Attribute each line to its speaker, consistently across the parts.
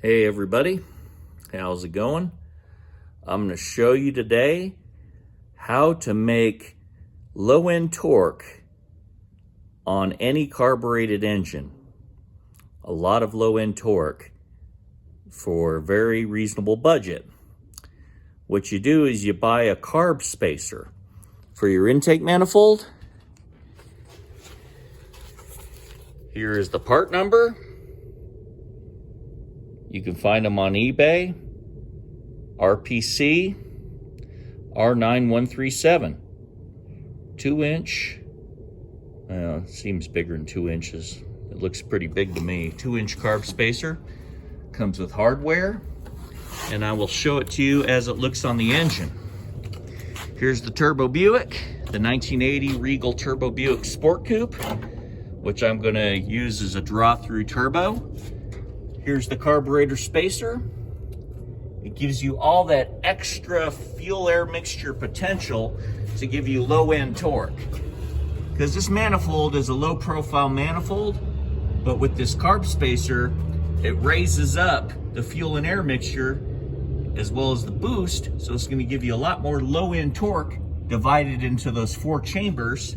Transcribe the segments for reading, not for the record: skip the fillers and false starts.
Speaker 1: Hey everybody, how's it going? I'm going to show you today how to make low-end torque on any carbureted engine. A lot of low-end torque for a very reasonable budget. What you do is you buy a carb spacer for your intake manifold. Here is the part number. You can find them on eBay, RPC, R9137. 2-inch, seems bigger than 2 inches. It looks pretty big to me. 2-inch carb spacer, comes with hardware, and I will show it to you as it looks on the engine. Here's the Turbo Buick, the 1980 Regal Turbo Buick Sport Coupe, which I'm gonna use as a draw-through turbo. Here's the carburetor spacer. It gives you all that extra fuel-air mixture potential to give you low-end torque. Because this manifold is a low-profile manifold, but with this carb spacer, it raises up the fuel and air mixture as well as the boost, so it's gonna give you a lot more low-end torque divided into those 4 chambers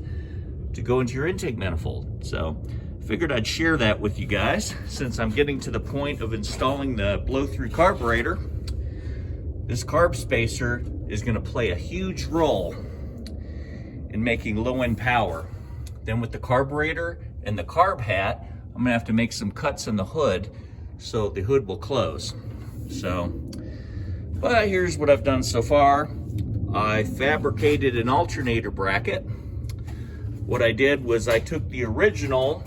Speaker 1: to go into your intake manifold. So figured I'd share that with you guys since I'm getting to the point of installing the blow-through carburetor. This carb spacer is going to play a huge role in making low-end power. Then with the carburetor and the carb hat, I'm going to have to make some cuts in the hood so the hood will close. But here's what I've done so far. I fabricated an alternator bracket. What I did was I took the original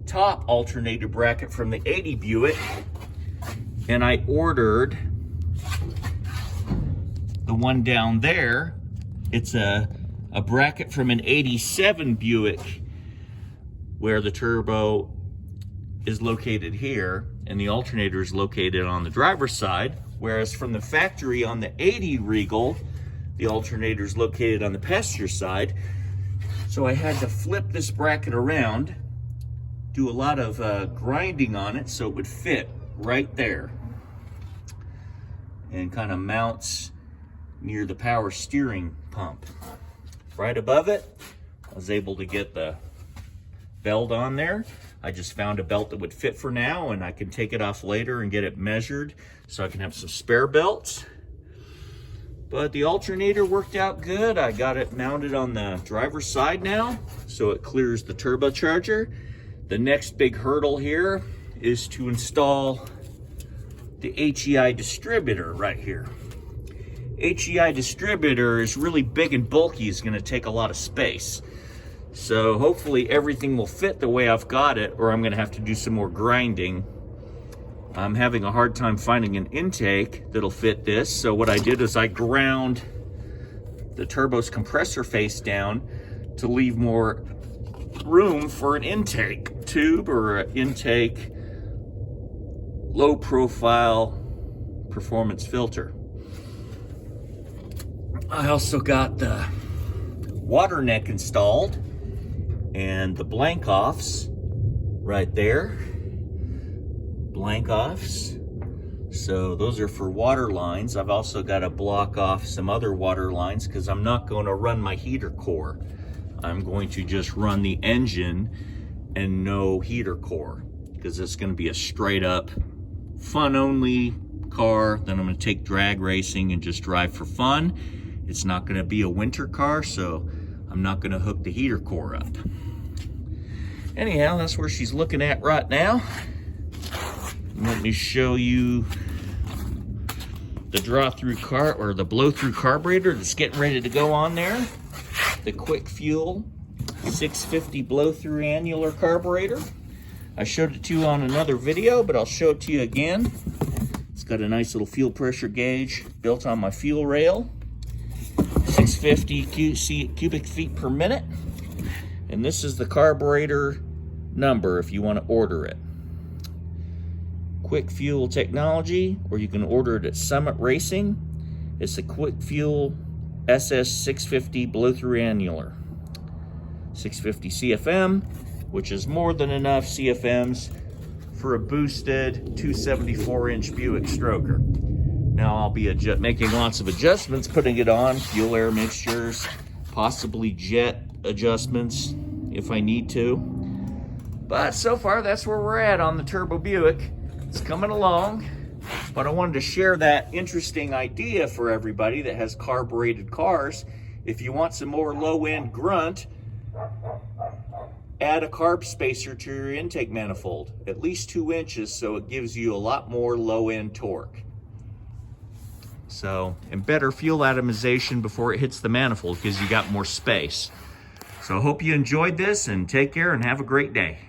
Speaker 1: top alternator bracket from the 80 Buick and I ordered the one down there. It's a bracket from an 87 Buick where the turbo is located here and the alternator is located on the driver's side, whereas from the factory on the 80 Regal, the alternator is located on the passenger side. So I had to flip this bracket around, do a lot of grinding on it so it would fit right there and kind of mounts near the power steering pump. Right above it, I was able to get the belt on there. I just found a belt that would fit for now, and I can take it off later and get it measured so I can have some spare belts. But the alternator worked out good. I got it mounted on the driver's side now so it clears the turbocharger. The next big hurdle here is to install the HEI distributor right here. HEI distributor is really big and bulky. It's gonna take a lot of space. So hopefully everything will fit the way I've got it, or I'm gonna have to do some more grinding. I'm having a hard time finding an intake that'll fit this. So what I did is I ground the turbo's compressor face down to leave more room for an intake tube or an intake low profile performance filter. I also got the water neck installed and the blank offs right there. Blank offs. So those are for water lines. I've also got to block off some other water lines because I'm not going to run my heater core. I'm going to just run the engine and no heater core because it's going to be a straight up fun only car. Then I'm going to take drag racing and just drive for fun. It's not going to be a winter car, so I'm not going to hook the heater core up. Anyhow, that's where she's looking at right now. Let me show you the draw-through car or the blow-through carburetor that's getting ready to go on there. The Quick Fuel 650 blow-through annular carburetor. I showed it to you on another video, but I'll show it to you again. It's got a nice little fuel pressure gauge built on my fuel rail. 650 cubic feet per minute. And this is the carburetor number if you want to order it. Quick Fuel Technology, or you can order it at Summit Racing. It's the Quick Fuel SS 650 blow-through annular. 650 CFM, which is more than enough CFMs for a boosted 274-inch Buick stroker. Now I'll be making lots of adjustments, putting it on, fuel air mixtures, possibly jet adjustments if I need to. But so far, that's where we're at on the Turbo Buick. It's coming along, but I wanted to share that interesting idea for everybody that has carbureted cars. If you want some more low-end grunt, add a carb spacer to your intake manifold, at least 2 inches, so it gives you a lot more low-end torque. So, and better fuel atomization before it hits the manifold because you got more space. So I hope you enjoyed this, and take care and have a great day.